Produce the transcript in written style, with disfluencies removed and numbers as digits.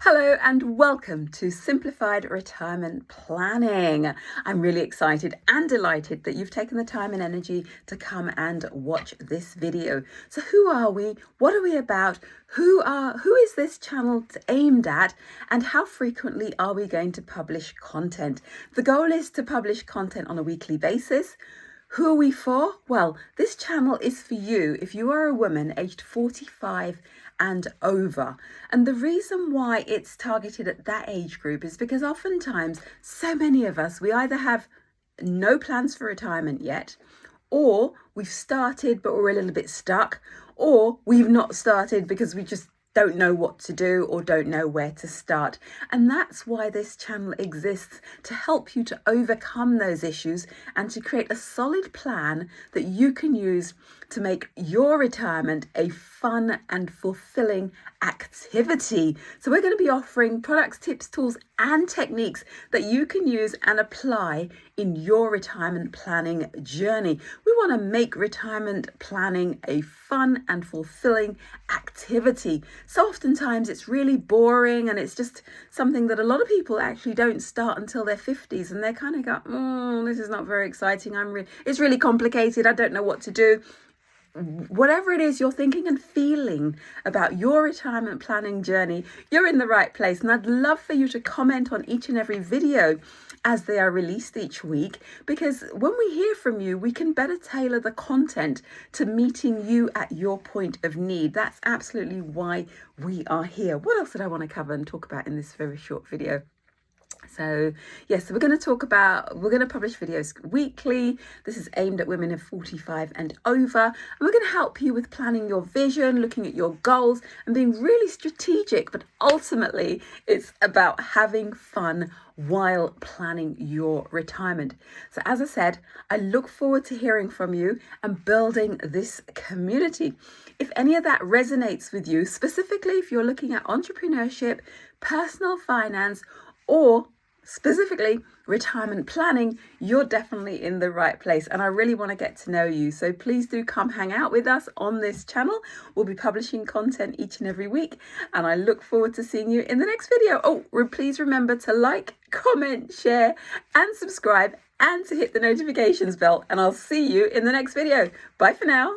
Hello and welcome to Simplified Retirement Planning. I'm really excited and delighted that you've taken the time and energy to come and watch this video. So who are we? What are we about? Who is this channel aimed at? And how frequently are we going to publish content? The goal is to publish content on a weekly basis. Who are we for? Well, this channel is for you if you are a woman aged 45 and over. And the reason why it's targeted at that age group is because oftentimes so many of us, we either have no plans for retirement yet, or we've started but we're a little bit stuck, or we've not started because we just don't know what to do or don't know where to start. And that's why this channel exists, to help you to overcome those issues and to create a solid plan that you can use to make your retirement a fun and fulfilling activity. So we're going to be offering products, tips, tools and techniques that you can use and apply in your retirement planning journey. We want to make retirement planning a fun and fulfilling activity. So oftentimes it's really boring and it's just something that a lot of people actually don't start until their 50s, and they kind of go, this is not very exciting. It's really complicated. I don't know what to do. Whatever it is you're thinking and feeling about your retirement planning journey, you're in the right place. And I'd love for you to comment on each and every video as they are released each week, because when we hear from you, we can better tailor the content to meeting you at your point of need. That's absolutely why we are here. What else did I want to cover and talk about in this very short video? So yes, we're going to publish videos weekly. This is aimed at women of 45 and over. And we're going to help you with planning your vision, looking at your goals and being really strategic. But ultimately, it's about having fun while planning your retirement. So as I said, I look forward to hearing from you and building this community. If any of that resonates with you, specifically if you're looking at entrepreneurship, personal finance, or specifically retirement planning, you're definitely in the right place. And I really want to get to know you. So please do come hang out with us on this channel. We'll be publishing content each and every week. And I look forward to seeing you in the next video. Please remember to like, comment, share, and subscribe, and to hit the notifications bell. And I'll see you in the next video. Bye for now.